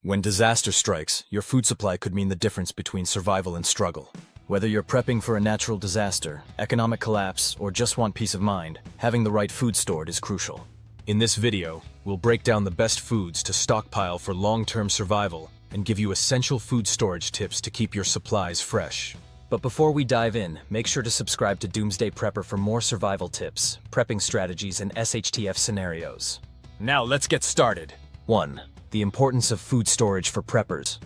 When disaster strikes, your food supply could mean the difference between survival and struggle. Whether you're prepping for a natural disaster, economic collapse, or just want peace of mind, having the right food stored is crucial. In this video, we'll break down the best foods to stockpile for long-term survival and give you essential food storage tips to keep your supplies fresh. But before we dive in, make sure to subscribe to Doomsday Prepper for more survival tips, prepping strategies, and SHTF scenarios. Now let's get started. 1. The importance of food storage for preppers.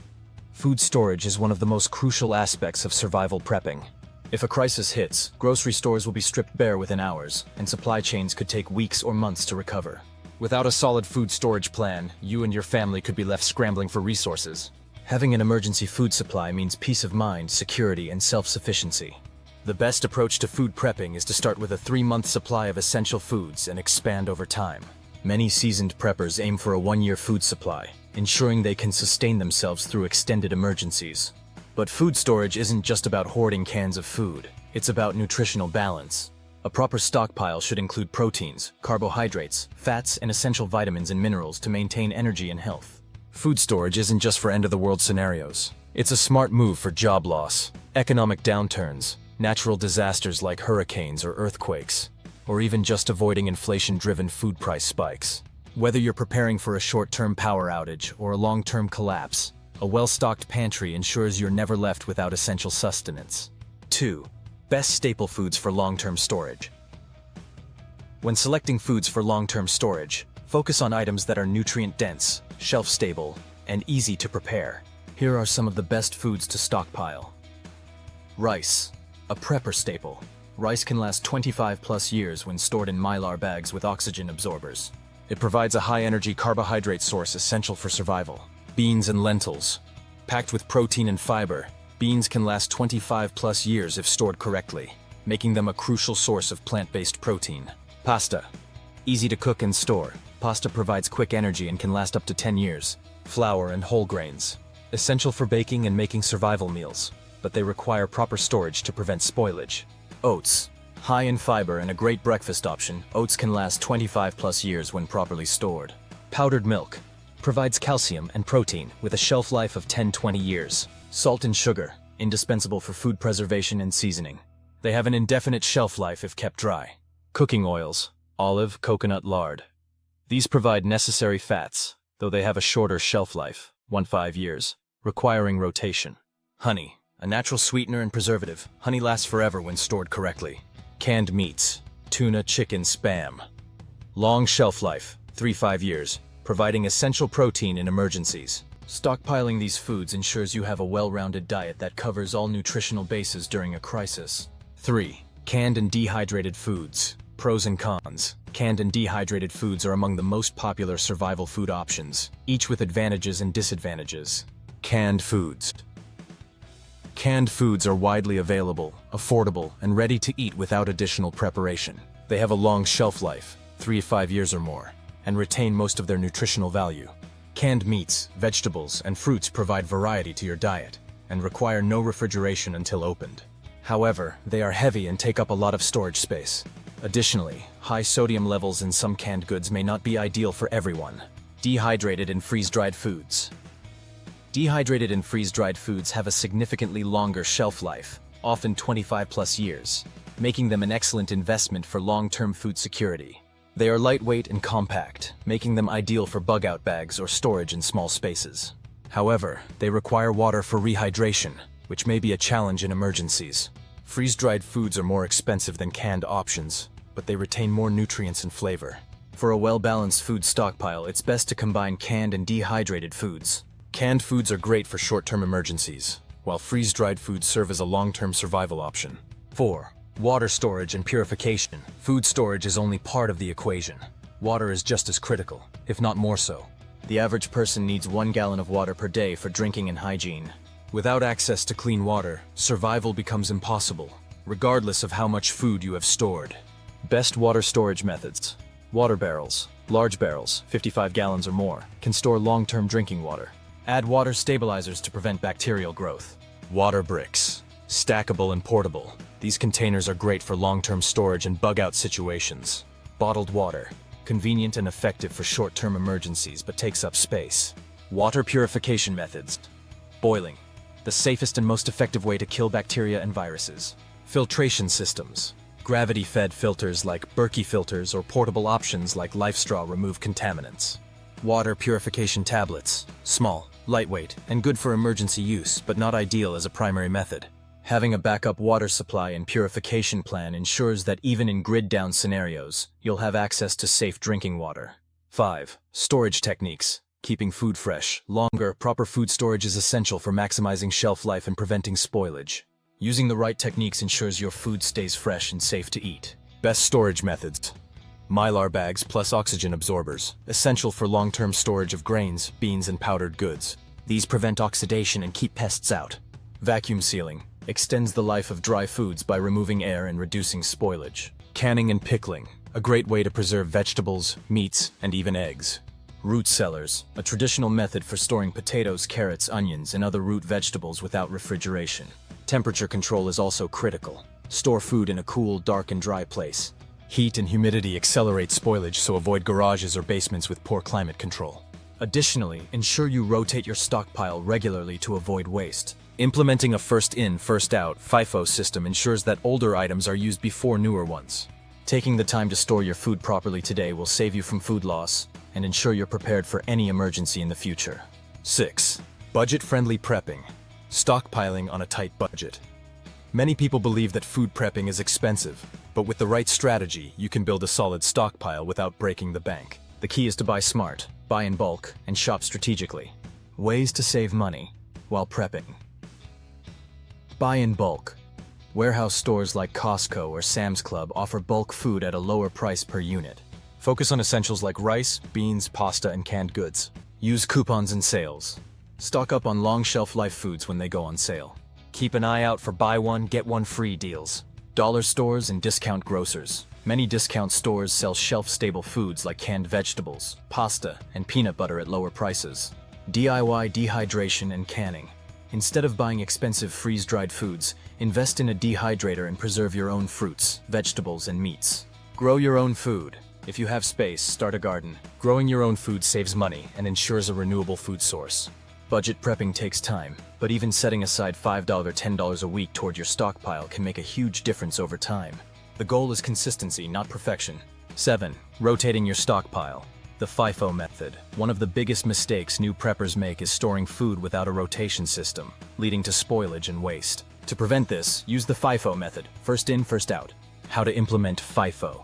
Food storage is one of the most crucial aspects of survival prepping. If a crisis hits, grocery stores will be stripped bare within hours, and supply chains could take weeks or months to recover. Without a solid food storage plan, you and your family could be left scrambling for resources. Having an emergency food supply means peace of mind, security, and self-sufficiency. The best approach to food prepping is to start with a 3-month supply of essential foods and expand over time. Many seasoned preppers aim for a 1-year food supply, ensuring they can sustain themselves through extended emergencies. But food storage isn't just about hoarding cans of food, it's about nutritional balance. A proper stockpile should include proteins, carbohydrates, fats, and essential vitamins and minerals to maintain energy and health. Food storage isn't just for end-of-the-world scenarios. It's a smart move for job loss, economic downturns, natural disasters like hurricanes or earthquakes, or even just avoiding inflation-driven food price spikes. Whether you're preparing for a short-term power outage or a long-term collapse, a well-stocked pantry ensures you're never left without essential sustenance. 2. Best staple foods for long-term storage. When selecting foods for long-term storage, focus on items that are nutrient-dense, shelf-stable, and easy to prepare. Here are some of the best foods to stockpile. Rice, a prepper staple. Rice can last 25+ years when stored in Mylar bags with oxygen absorbers. It provides a high-energy carbohydrate source essential for survival. Beans and lentils. Packed with protein and fiber, beans can last 25+ years if stored correctly, making them a crucial source of plant-based protein. Pasta. Easy to cook and store. Pasta provides quick energy and can last up to 10 years. Flour and whole grains. Essential for baking and making survival meals, but they require proper storage to prevent spoilage. Oats. High in fiber and a great breakfast option, oats can last 25+ years when properly stored. Powdered milk. Provides calcium and protein with a shelf life of 10-20 years. Salt and sugar. Indispensable for food preservation and seasoning. They have an indefinite shelf life if kept dry. Cooking oils. Olive, coconut, lard. These provide necessary fats, though they have a shorter shelf life, 1-5 years, requiring rotation. Honey. A natural sweetener and preservative, honey lasts forever when stored correctly. Canned meats, tuna, chicken, spam. Long shelf life, 3-5 years, providing essential protein in emergencies. Stockpiling these foods ensures you have a well-rounded diet that covers all nutritional bases during a crisis. 3. Canned and dehydrated foods. Pros and cons. Canned and dehydrated foods are among the most popular survival food options, each with advantages and disadvantages. Canned foods. Canned foods are widely available, affordable, and ready to eat without additional preparation. They have a long shelf life, 3-5 years or more, and retain most of their nutritional value. Canned meats, vegetables, and fruits provide variety to your diet, and require no refrigeration until opened. However, they are heavy and take up a lot of storage space. Additionally, high sodium levels in some canned goods may not be ideal for everyone. Dehydrated and freeze-dried foods. Dehydrated and freeze-dried foods have a significantly longer shelf life, often 25+ years, making them an excellent investment for long-term food security. They are lightweight and compact, making them ideal for bug-out bags or storage in small spaces. However, they require water for rehydration, which may be a challenge in emergencies. Freeze-dried foods are more expensive than canned options, but they retain more nutrients and flavor. For a well-balanced food stockpile, it's best to combine canned and dehydrated foods. Canned foods are great for short-term emergencies, while freeze-dried foods serve as a long-term survival option. 4. Water storage and purification. Food storage is only part of the equation. Water is just as critical, if not more so. The average person needs 1 gallon of water per day for drinking and hygiene. Without access to clean water, survival becomes impossible, regardless of how much food you have stored. Best water storage methods. Water barrels. Large barrels, 55 gallons or more, can store long-term drinking water. Add water stabilizers to prevent bacterial growth. Water bricks. Stackable and portable. These containers are great for long-term storage and bug-out situations. Bottled water. Convenient and effective for short-term emergencies, but takes up space. Water purification methods. Boiling, the safest and most effective way to kill bacteria and viruses. Filtration systems. Gravity-fed filters like Berkey filters or portable options like LifeStraw remove contaminants. Water purification tablets. Small, lightweight, and good for emergency use, but not ideal as a primary method. Having a backup water supply and purification plan ensures that even in grid-down scenarios, you'll have access to safe drinking water. 5. Storage techniques. Keeping food fresh, longer, proper food storage is essential for maximizing shelf life and preventing spoilage. Using the right techniques ensures your food stays fresh and safe to eat. Best storage methods. Mylar bags plus oxygen absorbers, essential for long-term storage of grains, beans, and powdered goods. These prevent oxidation and keep pests out. Vacuum sealing extends the life of dry foods by removing air and reducing spoilage. Canning and pickling, a great way to preserve vegetables, meats, and even eggs. Root cellars, a traditional method for storing potatoes, carrots, onions, and other root vegetables without refrigeration. Temperature control is also critical. Store food in a cool, dark, and dry place. Heat and humidity accelerate spoilage, so avoid garages or basements with poor climate control. Additionally, ensure you rotate your stockpile regularly to avoid waste. Implementing a first-in, first-out FIFO system ensures that older items are used before newer ones. Taking the time to store your food properly today will save you from food loss and ensure you're prepared for any emergency in the future. 6. Budget-friendly prepping. Stockpiling on a tight budget. Many people believe that food prepping is expensive, but with the right strategy, you can build a solid stockpile without breaking the bank. The key is to buy smart, buy in bulk, and shop strategically. Ways to save money while prepping. Buy in bulk. Warehouse stores like Costco or Sam's Club offer bulk food at a lower price per unit. Focus on essentials like rice, beans, pasta, and canned goods. Use coupons and sales. Stock up on long shelf life foods when they go on sale. Keep an eye out for buy one, get one free deals. Dollar stores and discount grocers. Many discount stores sell shelf-stable foods like canned vegetables, pasta, and peanut butter at lower prices. DIY dehydration and canning. Instead of buying expensive freeze-dried foods, invest in a dehydrator and preserve your own fruits, vegetables, and meats. Grow your own food. If you have space, start a garden. Growing your own food saves money and ensures a renewable food source. Budget prepping takes time, but even setting aside $5 or $10 a week toward your stockpile can make a huge difference over time. The goal is consistency, not perfection. 7. Rotating your stockpile. The FIFO method. One of the biggest mistakes new preppers make is storing food without a rotation system, leading to spoilage and waste. To prevent this, use the FIFO method, first in, first out. How to implement FIFO.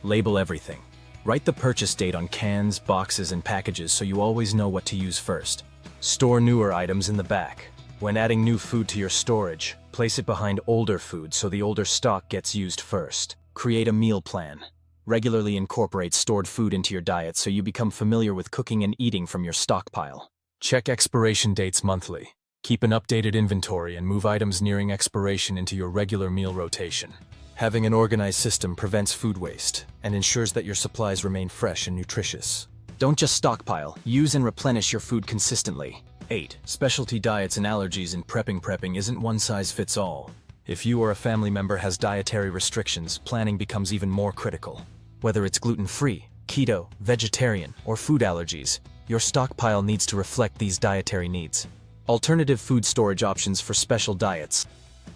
Label everything. Write the purchase date on cans, boxes, and packages so you always know what to use first. Store newer items in the back. When adding new food to your storage, place it behind older food so the older stock gets used first. Create a meal plan. Regularly incorporate stored food into your diet so you become familiar with cooking and eating from your stockpile. Check expiration dates monthly. Keep an updated inventory and move items nearing expiration into your regular meal rotation. Having an organized system prevents food waste and ensures that your supplies remain fresh and nutritious. Don't just stockpile, use and replenish your food consistently. 8. Specialty diets and allergies in prepping isn't one size fits all. If you or a family member has dietary restrictions, planning becomes even more critical. Whether it's gluten-free, keto, vegetarian, or food allergies, your stockpile needs to reflect these dietary needs. Alternative food storage options for special diets.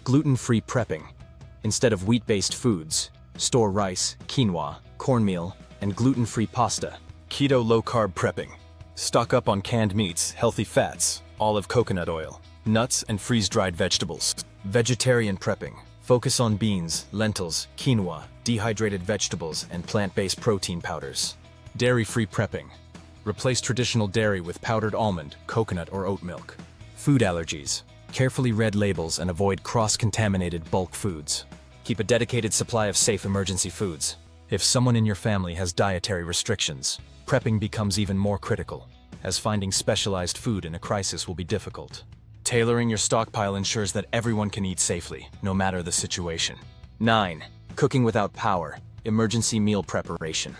Gluten-free prepping. Instead of wheat-based foods, store rice, quinoa, cornmeal, and gluten-free pasta. Keto low-carb prepping. Stock up on canned meats, healthy fats, olive coconut oil, nuts, and freeze-dried vegetables. Vegetarian prepping. Focus on beans, lentils, quinoa, dehydrated vegetables, and plant-based protein powders. Dairy-free prepping. Replace traditional dairy with powdered almond, coconut, or oat milk. Food allergies. Carefully read labels and avoid cross-contaminated bulk foods. Keep a dedicated supply of safe emergency foods. If someone in your family has dietary restrictions, prepping becomes even more critical, as finding specialized food in a crisis will be difficult. Tailoring your stockpile ensures that everyone can eat safely, no matter the situation. 9. Cooking without power. Emergency meal preparation.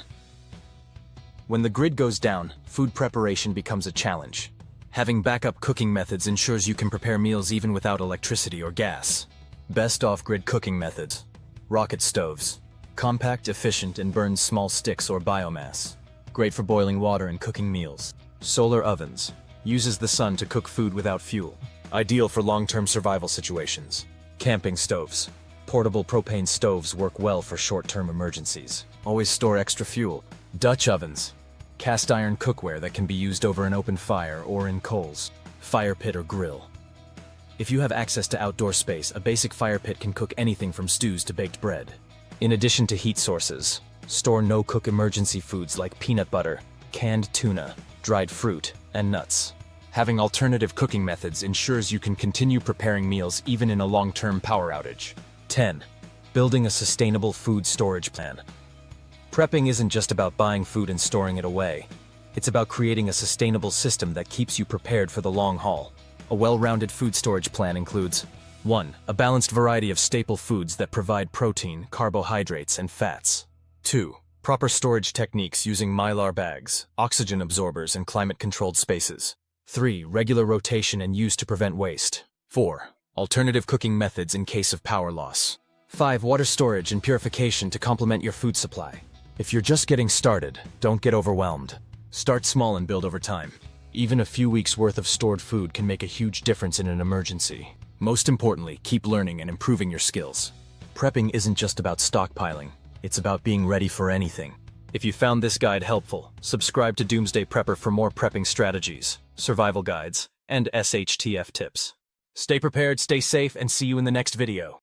When the grid goes down, food preparation becomes a challenge. Having backup cooking methods ensures you can prepare meals even without electricity or gas. Best off-grid cooking methods. Rocket stoves. Compact, efficient, and burns small sticks or biomass. Great for boiling water and cooking meals. Solar ovens. Uses the sun to cook food without fuel. Ideal for long-term survival situations. Camping stoves. Portable propane stoves work well for short-term emergencies. Always store extra fuel. Dutch ovens. Cast iron cookware that can be used over an open fire or in coals. Fire pit or grill. If you have access to outdoor space, a basic fire pit can cook anything from stews to baked bread. In addition to heat sources, store no-cook emergency foods like peanut butter, canned tuna, dried fruit, and nuts. Having alternative cooking methods ensures you can continue preparing meals even in a long-term power outage. 10. Building a sustainable food storage plan. Prepping isn't just about buying food and storing it away. It's about creating a sustainable system that keeps you prepared for the long haul. A well-rounded food storage plan includes 1. A balanced variety of staple foods that provide protein, carbohydrates, and fats. 2. Proper storage techniques using Mylar bags, oxygen absorbers, and climate-controlled spaces. 3. Regular rotation and use to prevent waste. 4. Alternative cooking methods in case of power loss. 5. Water storage and purification to complement your food supply. If you're just getting started, don't get overwhelmed. Start small and build over time. Even a few weeks' worth of stored food can make a huge difference in an emergency. Most importantly, keep learning and improving your skills. Prepping isn't just about stockpiling, it's about being ready for anything. If you found this guide helpful, subscribe to Doomsday Prepper for more prepping strategies, survival guides, and SHTF tips. Stay prepared, stay safe, and see you in the next video.